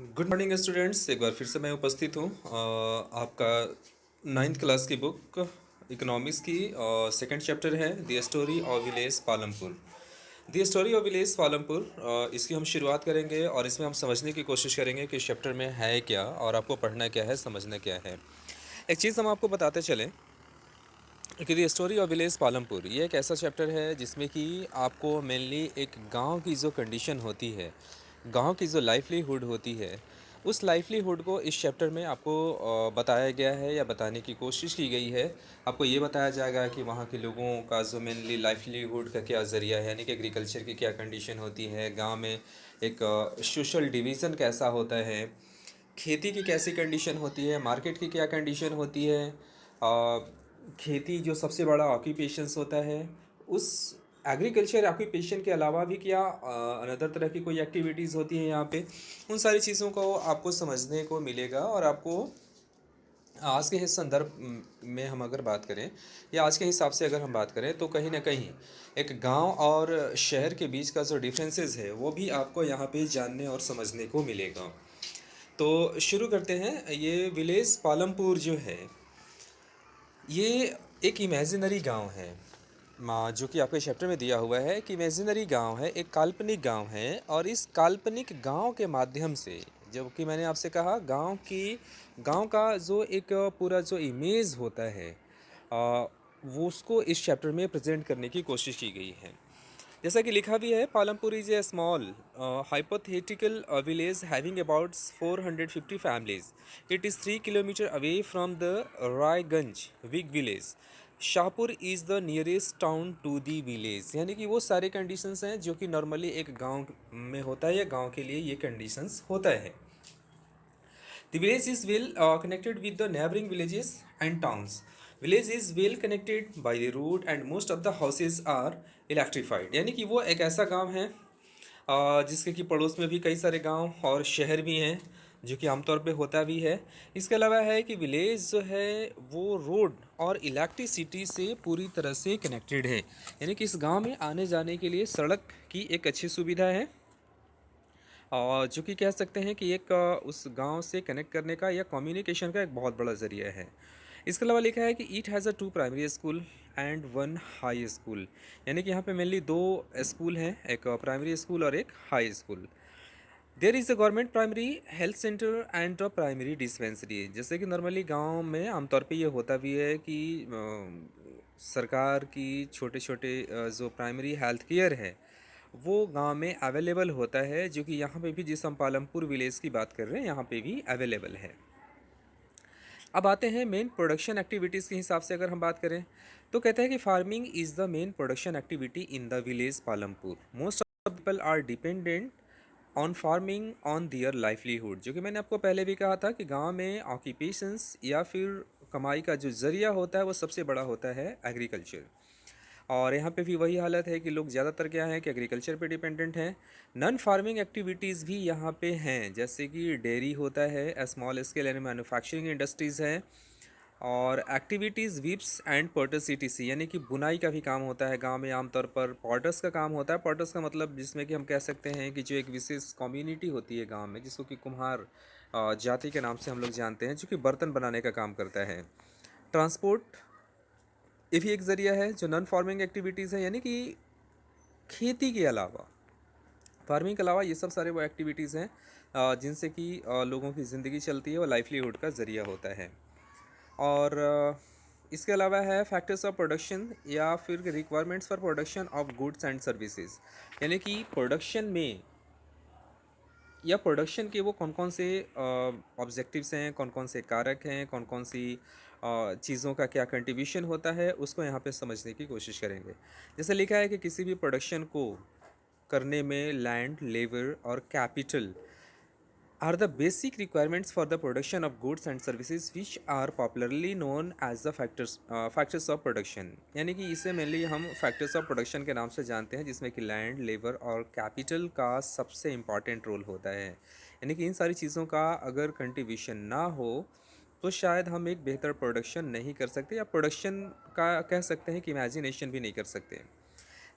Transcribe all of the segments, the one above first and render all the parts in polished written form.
Good morning students. एक बार फिर से मैं उपस्थित हूँ आपका नाइन्थ क्लास की बुक इकोनॉमिक्स की सेकंड चैप्टर है the story of village Palampur. The story of village Palampur, इसकी हम शुरुआत करेंगे और इसमें हम समझने की कोशिश करेंगे कि इस चैप्टर में है क्या और आपको पढ़ना क्या है, समझना क्या है। एक चीज़ हम आपको बताते चलें कि the story of village Palampur ये एक ऐसा चैप्टर है जिसमें कि आपको मेनली एक गांव की जो कंडीशन होती है, गांव की जो लाइवलीहुड होती है, उस लाइवलीहुड को इस चैप्टर में आपको बताया गया है या बताने की कोशिश की गई है। आपको ये बताया जाएगा कि वहाँ के लोगों का जो मेनली लाइवलीहुड का क्या ज़रिया है, यानी कि एग्रीकल्चर की क्या कंडीशन होती है, गांव में एक सोशल डिवीज़न कैसा होता है, खेती की कैसी कंडीशन होती है, मार्केट की क्या कंडीशन होती है, खेती जो सबसे बड़ा ऑक्यूपेशंस होता है, उस एग्रीकल्चर ऑक्यूपेशन के अलावा भी क्या अनदर तरह की कोई एक्टिविटीज़ होती हैं यहाँ पे, उन सारी चीज़ों को आपको समझने को मिलेगा। और आपको आज के इस संदर्भ में हम अगर बात करें या आज के हिसाब से अगर हम बात करें तो कहीं ना कहीं एक गांव और शहर के बीच का जो डिफरेंसेस है वो भी आपको यहाँ पे जानने और समझने को मिलेगा। तो शुरू करते हैं। ये विलेज पालमपुर जो है ये एक इमेजिनरी गांव है, माँ जो कि आपके चैप्टर में दिया हुआ है कि इमेजिनरी गांव है, एक काल्पनिक गांव है। और इस काल्पनिक गांव के माध्यम से, जब कि मैंने आपसे कहा गांव का जो एक पूरा जो इमेज होता है वो उसको इस चैप्टर में प्रेजेंट करने की कोशिश की गई है। जैसा कि लिखा भी है, Palampur is a small hypothetical village having about 450 families. It is 3 kilometers away from the Raiganj big village. Shahpur is the nearest town to the village. यानी कि वो सारे कंडीशंस हैं जो कि नॉर्मली एक गांव में होता है या गांव के लिए ये कंडीशंस होता है। The village is well connected with the neighboring villages and towns. Village is well connected by the road and most of the houses are electrified. यानी कि वो एक ऐसा गांव है जिसके कि पड़ोस में भी कई सारे गांव और शहर भी हैं, जो कि आमतौर पे होता भी है। इसके अलावा है कि विलेज जो है वो रोड और इलेक्ट्रिसिटी से पूरी तरह से कनेक्टेड है, यानी कि इस गांव में आने जाने के लिए सड़क की एक अच्छी सुविधा है और जो कि कह सकते हैं कि एक उस गांव से कनेक्ट करने का या कम्युनिकेशन का एक बहुत बड़ा ज़रिया है। इसके अलावा लिखा है कि it has a 2 primary school and 1 high school. यानी कि यहाँ पे मेनली 2 स्कूल हैं, एक प्राइमरी स्कूल और एक high school. There is a government primary health centre and a primary dispensary. जैसे कि नॉर्मली गांव में आमतौर पे ये होता भी है कि सरकार की छोटे छोटे जो प्राइमरी हेल्थ केयर है वो गांव में अवेलेबल होता है, जो कि यहाँ पे भी जिस हम पालमपुर विलेज की बात कर रहे हैं यहाँ पे भी अवेलेबल है। अब आते हैं मेन प्रोडक्शन एक्टिविटीज़ के हिसाब से अगर हम बात करें तो कहते हैं कि farming is the main production activity in the village Palampur. Most of people are dependent on farming on their livelihood. जो कि मैंने आपको पहले भी कहा था कि गांव में ऑक्यूपेशंस या फिर कमाई का जो ज़रिया होता है वो सबसे बड़ा होता है एग्रीकल्चर। और यहाँ पे भी वही हालत है कि लोग ज़्यादातर क्या है कि एग्रीकल्चर पे डिपेंडेंट हैं। नॉन फार्मिंग एक्टिविटीज़ भी यहाँ पे हैं, जैसे कि डेयरी होता है, small scale and manufacturing industries है, और activities whips and potters ETC. यानी कि बुनाई का भी काम होता है गांव में। आमतौर पर पॉटर्स का काम होता है। पॉटर्स का मतलब जिसमें कि हम कह सकते हैं कि जो एक विशेष कम्युनिटी होती है गांव में, जिसको कि कुम्हार जाति के नाम से हम लोग जानते हैं, जो कि बर्तन बनाने का काम करता है। ट्रांसपोर्ट ये भी एक ज़रिया है जो नॉन फार्मिंग एक्टिविटीज़ है, यानी कि खेती के अलावा, फार्मिंग के अलावा ये सब सारे वो एक्टिविटीज़ हैं जिनसे कि लोगों की ज़िंदगी चलती है और लाइवलीहुड का ज़रिया होता है। और इसके अलावा है फैक्टर्स ऑफ प्रोडक्शन या फिर requirements for production of goods and services. यानी कि प्रोडक्शन में या प्रोडक्शन के वो कौन कौन से ऑब्जेक्टिव्स हैं, कौन कौन से कारक हैं, कौन कौन सी चीज़ों का क्या कंट्रीब्यूशन होता है, उसको यहाँ पे समझने की कोशिश करेंगे। जैसे लिखा है कि किसी भी प्रोडक्शन को करने में लैंड, लेबर और capital are the basic requirements for the production of goods and services which are popularly known as the factors of production। यानी कि इसे मेनली हम फैक्टर्स ऑफ प्रोडक्शन के नाम से जानते हैं, जिसमें कि लैंड, लेबर और कैपिटल का सबसे इम्पॉर्टेंट रोल होता है। यानी कि इन सारी चीज़ों का अगर कंट्रीब्यूशन ना हो तो शायद हम एक बेहतर प्रोडक्शन नहीं कर सकते, या प्रोडक्शन का कह सकते हैं कि इमेजिनेशन भी नहीं कर सकते।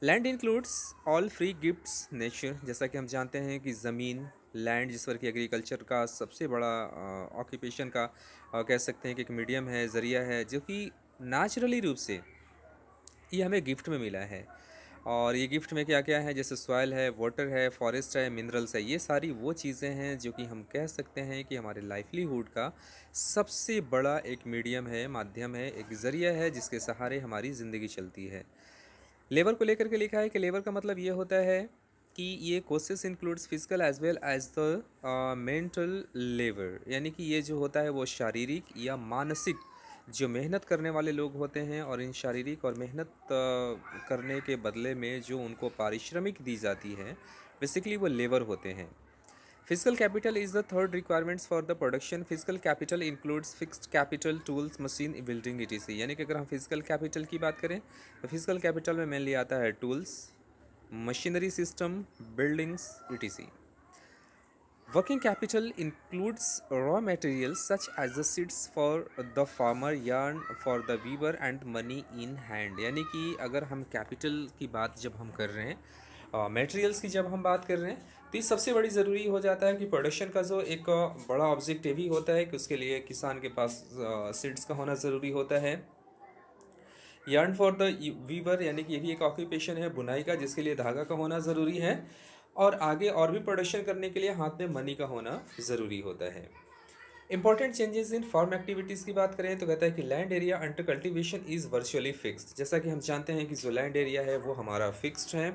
Land includes all free gifts nature. जैसा कि हम जानते हैं कि ज़मीन लैंड जिस पर कि एग्रीकल्चर का सबसे बड़ा ऑक्यूपेशन का कह सकते हैं कि एक मीडियम है, ज़रिया है, जो कि नेचुरली रूप से ये हमें गिफ्ट में मिला है। और ये गिफ्ट में क्या क्या है, जैसे सॉइल है, वाटर है, फॉरेस्ट है, मिनरल्स है, ये सारी वो चीज़ें हैं जो कि हम कह सकते हैं कि हमारे लाइवलीहुड का सबसे बड़ा एक मीडियम है, माध्यम है, एक ज़रिया है जिसके सहारे हमारी ज़िंदगी चलती है। लेबर को लेकर के लिखा है कि लेबर का मतलब ये होता है कि ये courses includes physical as well as the mental labour, यानी कि ये जो होता है वो शारीरिक या मानसिक जो मेहनत करने वाले लोग होते हैं, और इन शारीरिक और मेहनत करने के बदले में जो उनको पारिश्रमिक दी जाती है, बेसिकली वो लेबर होते हैं। Physical capital is the third requirements for the production. Physical capital includes fixed capital, tools, machine, building etc.. यानी कि अगर हम फिजिकल कैपिटल की बात करें तो फिजिकल कैपिटल में मेनली आता है tools, machinery system, buildings, etc.. Working capital includes raw materials such as the seeds for the farmer, yarn for the weaver and money in hand। यानी कि अगर हम कैपिटल की बात जब हम कर रहे हैं, मटेरियल्स की जब हम बात कर रहे हैं, तो ये सबसे बड़ी ज़रूरी हो जाता है कि प्रोडक्शन का जो एक बड़ा ऑब्जेक्टिव ही होता है कि उसके लिए किसान के पास सीड्स का होना ज़रूरी होता है। यार्न फॉर द वीवर, यानी कि ये भी एक ऑक्यूपेशन है बुनाई का, जिसके लिए धागा का होना ज़रूरी है। और आगे और भी प्रोडक्शन करने के लिए हाथ में मनी का होना ज़रूरी होता है। Important changes in farm activities की बात करें तो कहता है कि land area under cultivation is virtually fixed. जैसा कि हम जानते हैं कि जो लैंड एरिया है वो हमारा फिक्स्ड है,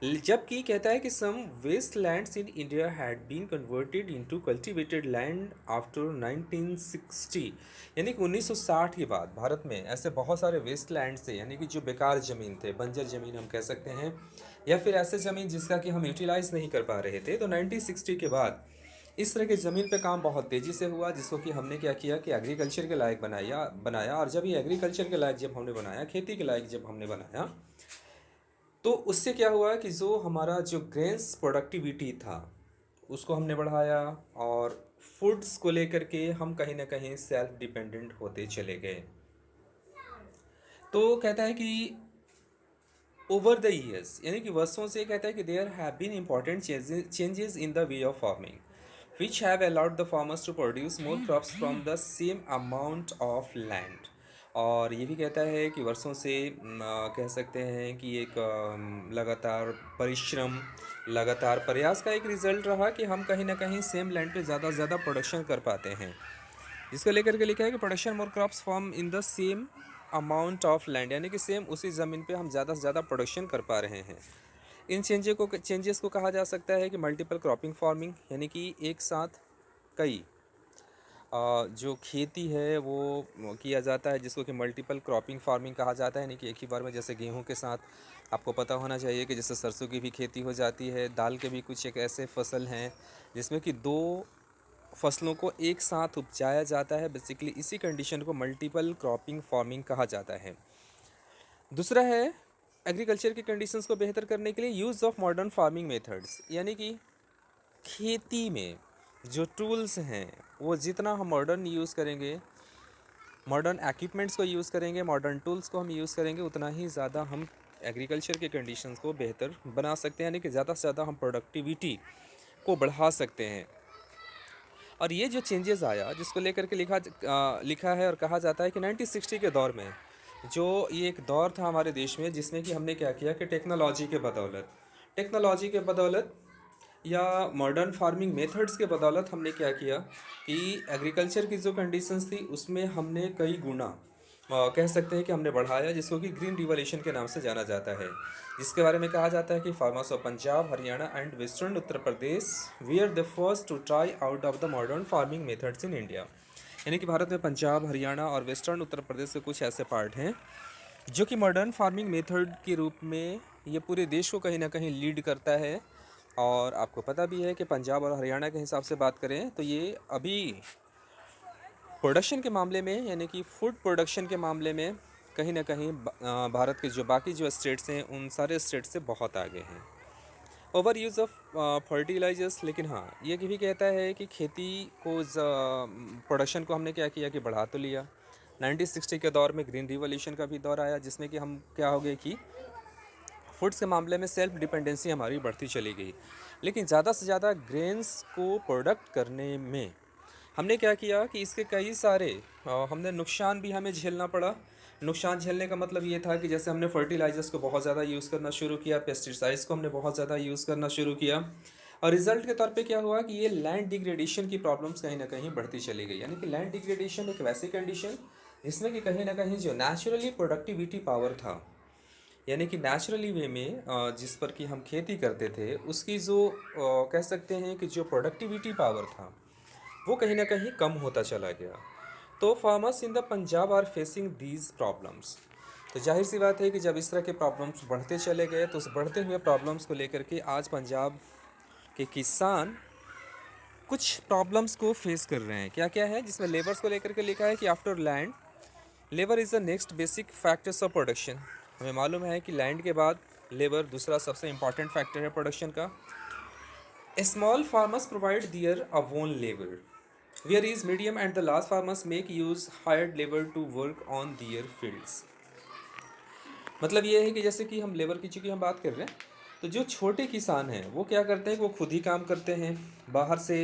जबकि कहता है कि some waste lands in India had been converted into cultivated land after 1960। यानी कि 1960 के बाद भारत में ऐसे बहुत सारे वेस्ट लैंड थे, यानी कि जो बेकार ज़मीन थे, बंजर ज़मीन हम कह सकते हैं, या फिर ऐसे ज़मीन जिसका कि हम यूटिलाइज़ नहीं कर पा रहे थे। तो 1960 के बाद इस तरह की ज़मीन पे काम बहुत तेज़ी से हुआ, जिसको कि हमने क्या किया कि एग्रीकल्चर के लायक बनाया। और जब ये एग्रीकल्चर के लायक जब हमने बनाया, खेती के लायक जब हमने बनाया, तो उससे क्या हुआ कि जो हमारा जो ग्रेन्स प्रोडक्टिविटी था उसको हमने बढ़ाया, और फूड्स को लेकर के हम कहीं ना कहीं सेल्फ डिपेंडेंट होते चले गए। तो कहता है कि ओवर द ईयर्स, यानी कि वर्षों से, कहता है कि there have been important changes in the way of farming which have allowed the farmers to produce more crops from the same amount of land. और ये भी कहता है कि वर्षों से कह सकते हैं कि एक लगातार परिश्रम, लगातार प्रयास का एक रिजल्ट रहा कि हम कहीं ना कहीं सेम लैंड पे ज़्यादा से ज़्यादा प्रोडक्शन कर पाते हैं। जिसको लेकर के लिखा है कि production more crops form in the same amount of land, यानी कि सेम उसी ज़मीन पे हम ज़्यादा से ज़्यादा प्रोडक्शन कर पा रहे हैं। इन चेंजेस को कहा जा सकता है कि मल्टीपल क्रॉपिंग फार्मिंग, यानी कि एक साथ कई जो खेती है वो किया जाता है, जिसको कि मल्टीपल क्रॉपिंग फार्मिंग कहा जाता है। यानी कि एक ही बार में, जैसे गेहूं के साथ आपको पता होना चाहिए कि जैसे सरसों की भी खेती हो जाती है, दाल के भी कुछ एक ऐसे फसल हैं जिसमें कि दो फसलों को एक साथ उपजाया जाता है। बेसिकली इसी कंडीशन को मल्टीपल क्रॉपिंग फार्मिंग कहा जाता है। दूसरा है एग्रीकल्चर की कंडीशंस को बेहतर करने के लिए use of modern farming methods, यानी कि खेती में जो टूल्स हैं वो जितना हम मॉडर्न यूज़ करेंगे, मॉडर्न इक्विपमेंट्स को यूज़ करेंगे, मॉडर्न टूल्स को हम यूज़ करेंगे, उतना ही ज़्यादा हम एग्रीकल्चर के कंडीशंस को बेहतर बना सकते हैं, यानी कि ज़्यादा से ज़्यादा हम प्रोडक्टिविटी को बढ़ा सकते हैं। और ये जो चेंजेस आया, जिसको लेकर के लिखा है और कहा जाता है कि 1960 के दौर में जो ये एक दौर था हमारे देश में, जिसमें कि हमने क्या किया कि टेक्नोलॉजी के बदौलत या मॉडर्न फार्मिंग मेथड्स के बदौलत हमने क्या किया कि एग्रीकल्चर की जो कंडीशंस थी उसमें हमने कई गुना कह सकते हैं कि हमने बढ़ाया, जिसको कि ग्रीन रिवॉल्यूशन के नाम से जाना जाता है। जिसके बारे में कहा जाता है कि farmers of Punjab, Haryana and western Uttar Pradesh were the first to try out of the modern farming methods in India. यानी कि भारत में पंजाब, हरियाणा और वेस्टर्न उत्तर प्रदेश के कुछ ऐसे पार्ट हैं जो कि मॉडर्न फार्मिंग मेथड के रूप में ये पूरे देश को कहीं ना कहीं लीड करता है। और आपको पता भी है कि पंजाब और हरियाणा के हिसाब से बात करें तो ये अभी प्रोडक्शन के मामले में, यानी कि फूड प्रोडक्शन के मामले में कहीं ना कहीं भारत के जो बाकी जो स्टेट्स हैं उन सारे स्टेट्स से बहुत आगे हैं। ओवर यूज़ ऑफ फर्टिलाइजर्स, लेकिन हाँ ये भी कहता है कि खेती को प्रोडक्शन को हमने क्या किया कि बढ़ा तो लिया। 1960 के दौर में ग्रीन रिवॉल्यूशन का भी दौर आया, जिसमें कि हम क्या हो गए कि फूड्स के मामले में सेल्फ डिपेंडेंसी हमारी बढ़ती चली गई। लेकिन ज़्यादा से ज़्यादा ग्रेन्स को प्रोडक्ट करने में हमने क्या किया कि इसके कई सारे हमने नुकसान भी हमें झेलना पड़ा। नुकसान झेलने का मतलब ये था कि जैसे हमने फर्टिलाइजर्स को बहुत ज़्यादा यूज़ करना शुरू किया, पेस्टिसाइड्स को हमने बहुत ज़्यादा यूज़ करना शुरू किया, और रिजल्ट के तौर पे क्या हुआ कि ये लैंड डिग्रेडेशन की प्रॉब्लम्स कहीं ना कहीं बढ़ती चली गई। यानी कि लैंड डिग्रेडेशन एक वैसी कंडीशन जिसमें कि कहीं ना कहीं जो नेचुरली प्रोडक्टिविटी पावर था, यानी कि नेचुरली वे में जिस पर कि हम खेती करते थे, उसकी जो कह सकते हैं कि जो प्रोडक्टिविटी पावर था वो कहीं ना कहीं कम होता चला गया। तो farmers in the Punjab are facing these problems. तो जाहिर सी बात है कि जब इस तरह के प्रॉब्लम्स बढ़ते चले गए तो उस बढ़ते हुए प्रॉब्लम्स को लेकर के आज पंजाब के किसान कुछ प्रॉब्लम्स को फेस कर रहे हैं। क्या क्या है, जिसमें लेबर्स को लेकर के लिखा है कि after land labour is the next basic factors of production. हमें मालूम है कि लैंड के बाद लेबर दूसरा सबसे इंपॉर्टेंट फैक्टर है प्रोडक्शन का। Small farmers provide their a own labour, whereas medium and the large farmers make use hired labor to work on their fields। मतलब ये है कि जैसे कि हम लेबर की चूँकि हम बात कर रहे हैं, तो जो छोटे किसान हैं वो क्या करते हैं कि वो खुद ही काम करते हैं। बाहर से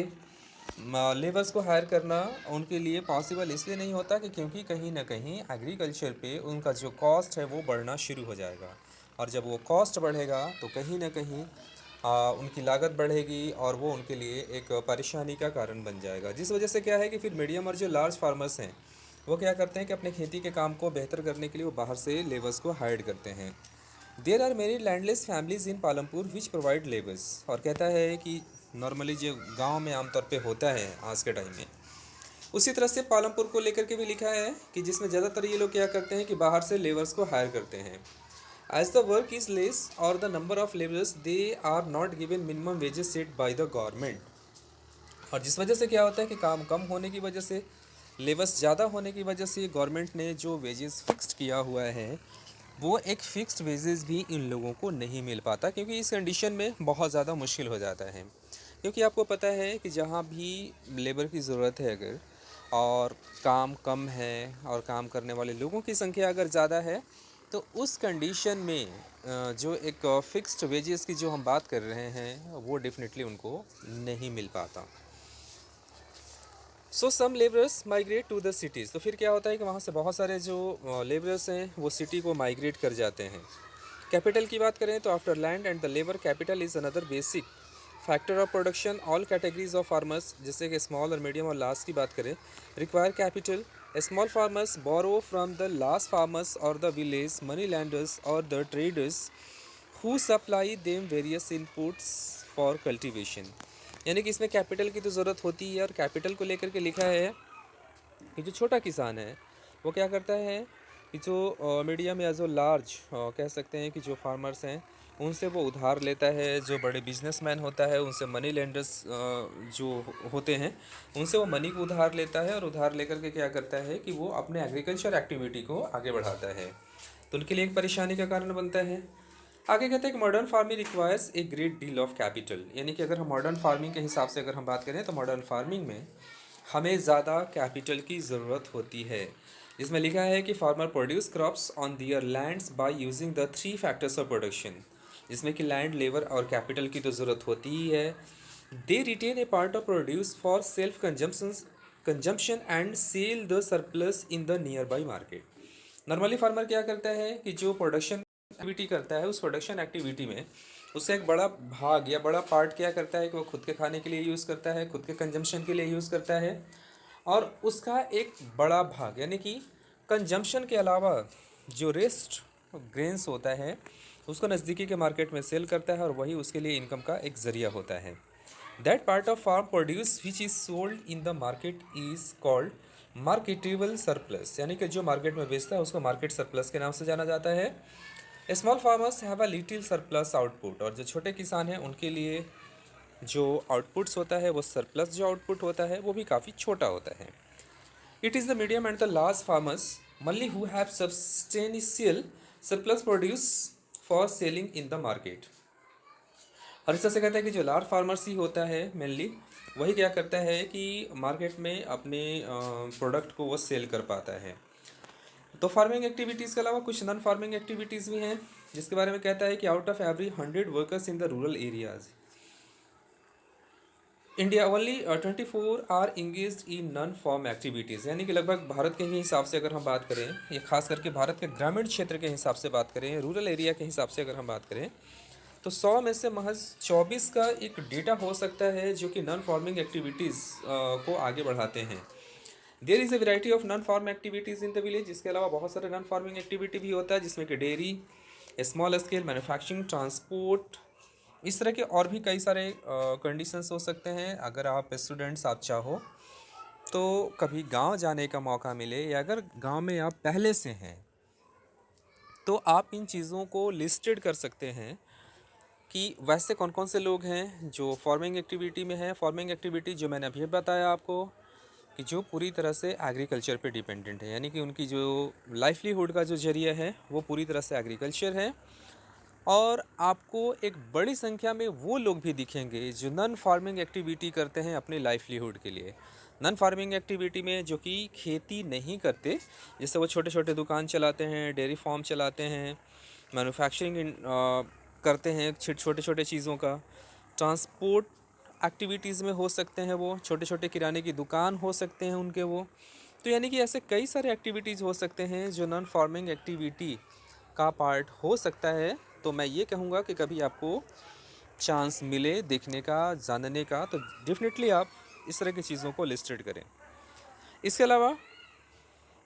लेबर्स को हायर करना उनके लिए पॉसिबल इसलिए नहीं होता कि क्योंकि कहीं ना कहीं एग्रीकल्चर पे उनका जो कॉस्ट है वो बढ़ना शुरू हो जाएगा, और जब वो कॉस्ट बढ़ेगा तो कहीं ना कहीं उनकी लागत बढ़ेगी और वो उनके लिए एक परेशानी का कारण बन जाएगा। जिस वजह से क्या है कि फिर मीडियम और जो लार्ज फार्मर्स हैं वो क्या करते हैं कि अपने खेती के काम को बेहतर करने के लिए वो बाहर से लेबर्स को हायर करते हैं। There are many landless families in Palampur which provide labours. और कहता है कि नॉर्मली जो गांव में आमतौर पे होता है आज के टाइम में, उसी तरह से पालमपुर को लेकर के भी लिखा है कि जिसमें ज़्यादातर ये लोग क्या करते हैं कि बाहर से लेबर्स को हायर करते हैं। As the work is less और the number of labours they are not given minimum wages set by the government. और जिस वजह से क्या होता है कि काम कम होने की वजह से, लेबर्स ज़्यादा होने की वजह से गवर्नमेंट ने जो वेजेस फिक्स्ड किया हुआ है वो एक फ़िक्स्ड वेजेस भी इन लोगों को नहीं मिल पाता, क्योंकि इस कंडीशन में बहुत ज़्यादा मुश्किल हो जाता है। क्योंकि आपको पता है कि जहाँ भी लेबर की ज़रूरत है अगर, और काम कम है और काम करने वाले लोगों की संख्या अगर ज़्यादा है, तो उस कंडीशन में जो एक फ़िक्स्ड वेजेस की जो हम बात कर रहे हैं वो डेफिनेटली उनको नहीं मिल पाता। So some labourers migrate to the cities. तो फिर क्या होता है कि वहाँ से बहुत सारे जो लेबरर्स हैं वो सिटी को माइग्रेट कर जाते हैं। कैपिटल की बात करें तो after land and the labour, capital is another basic factor of production. All categories of farmers, जैसे कि स्मॉल और मीडियम और लार्ज की बात करें, require capital. Small farmers borrow from the large farmers और द विलेज मनी लैंडर्स और the traders who supply them various inputs for cultivation. यानी कि इसमें कैपिटल की तो ज़रूरत होती है, और कैपिटल को लेकर के लिखा है कि जो छोटा किसान है वो क्या करता है कि जो मीडियम या जो लार्ज कह सकते हैं कि जो फार्मर्स हैं उनसे वो उधार लेता है। जो बड़े बिजनेसमैन होता है उनसे मनी लेंडर्स जो होते हैं उनसे वो मनी को उधार लेता है, और उधार लेकर के क्या करता है कि वो अपने एग्रीकल्चर एक्टिविटी को आगे बढ़ाता है, तो उनके लिए एक परेशानी का कारण बनता है। आगे कहते हैं कि modern farming requires a great deal of capital. यानी कि अगर हम मॉडर्न फार्मिंग के हिसाब से अगर हम बात करें तो मॉडर्न फार्मिंग में हमें ज़्यादा कैपिटल की ज़रूरत होती है। जिसमें लिखा है कि farmer produce crops on their lands by using the three factors of production. जिसमें कि लैंड, लेबर और कैपिटल की तो ज़रूरत होती ही है। They retain a part of produce for self consumption and sell the surplus in the nearby market. Normally farmer क्या करता है कि जो प्रोडक्शन एक्टिविटी करता है उस प्रोडक्शन एक्टिविटी में उससे एक बड़ा भाग या बड़ा पार्ट क्या करता है कि वो खुद के खाने के लिए यूज़ करता है, खुद के कंजम्पशन के लिए यूज़ करता है, और उसका एक बड़ा भाग यानी कि कंजम्पशन के अलावा जो रेस्ट ग्रेन्स होता है उसको नज़दीकी के मार्केट में सेल करता है, और वही उसके लिए इनकम का एक ज़रिया होता है। That part of farm produce which is sold in the market is called marketable surplus. यानी कि जो मार्केट में बेचता है उसको मार्केट सरप्लस के नाम से जाना जाता है। Small farmers have a little surplus output. और जो छोटे किसान हैं उनके लिए जो आउटपुट्स होता है वो सरप्लस जो आउटपुट होता है वो भी काफ़ी छोटा होता है। It is the medium and the large farmers mainly who have substantial surplus produce for selling in the market. और इस तरह से कहता है कि जो लार्ज फार्मर्स ही होता है मेनली, वही क्या करता है कि मार्केट में अपने प्रोडक्ट को वो सेल कर पाता है। तो फार्मिंग एक्टिविटीज़ के अलावा कुछ नॉन फार्मिंग एक्टिविटीज़ भी हैं, जिसके बारे में कहता है कि out of every 100 workers in the rural areas, India only 24 are engage in non farm activities, यानी कि लगभग भारत के ही हिसाब से अगर हम बात करें, ये खास करके भारत के ग्रामीण क्षेत्र के हिसाब से बात करें, रूरल एरिया के हिसाब से अगर हम बात करें, तो 100 में से महज 24 का एक डेटा हो सकता है जो कि नॉन फार्मिंग एक्टिविटीज़ को आगे बढ़ाते हैं। There is a variety of non farm activities in the village. इसके अलावा बहुत सारे नॉन फार्मिंग एक्टिविटी भी होता है, जिसमें कि dairy, small scale manufacturing, transport, इस तरह के और भी कई सारे कंडीशंस हो सकते हैं। अगर आप स्टूडेंट्स आप चाहो तो कभी गांव जाने का मौका मिले, या अगर गांव में आप पहले से हैं, तो आप इन चीज़ों को लिस्टेड कर सकते हैं कि वैसे कौन कौन से लोग हैं जो फार्मिंग एक्टिविटी में हैं। फार्मिंग एक्टिविटी जो मैंने अभी बताया आपको, कि जो पूरी तरह से एग्रीकल्चर पे डिपेंडेंट है, यानी कि उनकी जो लाइवलीहुड का जो जरिया है वो पूरी तरह से एग्रीकल्चर है। और आपको एक बड़ी संख्या में वो लोग भी दिखेंगे जो नॉन फार्मिंग एक्टिविटी करते हैं अपनी लाइवलीहुड के लिए। नॉन फार्मिंग एक्टिविटी में जो कि खेती नहीं करते, जैसे वो छोटे छोटे दुकान चलाते हैं, डेयरी फार्म चलाते हैं, मैन्युफैक्चरिंग करते हैं छोटे छोटे चीज़ों का, ट्रांसपोर्ट एक्टिविटीज़ में हो सकते हैं, वो छोटे छोटे किराने की दुकान हो सकते हैं उनके वो। तो यानी कि ऐसे कई सारे एक्टिविटीज़ हो सकते हैं जो नॉन फार्मिंग एक्टिविटी का पार्ट हो सकता है। तो मैं ये कहूँगा कि कभी आपको चांस मिले देखने का, जानने का, तो डेफिनेटली आप इस तरह की चीज़ों को लिस्टेड करें। इसके अलावा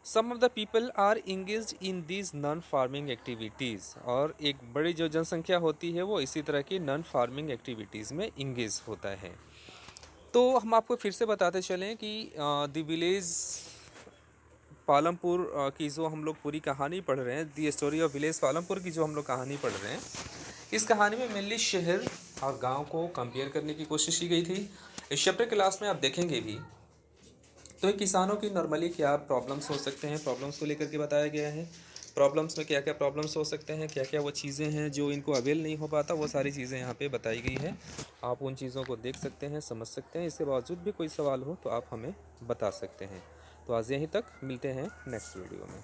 some of the people are engage in these non farming activities, और एक बड़ी जो जनसंख्या होती है वो इसी तरह की नॉन फार्मिंग एक्टिविटीज़ में इंगेज होता है। तो हम आपको फिर से बताते चलें कि द विलेज पालमपुर की जो हम लोग पूरी कहानी पढ़ रहे हैं, दी स्टोरी ऑफ विलेज पालमपुर की जो हम लोग कहानी पढ़ रहे हैं, इस कहानी में मेनली शहर और गांव को कंपेयर करने की कोशिश की गई थी। इस चैप्टर क्लास में आप देखेंगे भी तो ये किसानों की नॉर्मली क्या प्रॉब्लम्स हो सकते हैं, प्रॉब्लम्स को लेकर के बताया गया है। प्रॉब्लम्स में क्या क्या प्रॉब्लम्स हो सकते हैं, क्या क्या वो चीज़ें हैं जो इनको अवेल नहीं हो पाता, वो सारी चीज़ें यहाँ पे बताई गई है। आप उन चीज़ों को देख सकते हैं, समझ सकते हैं। इसके बावजूद भी कोई सवाल हो तो आप हमें बता सकते हैं। तो आज यहीं तक, मिलते हैं नेक्स्ट वीडियो में।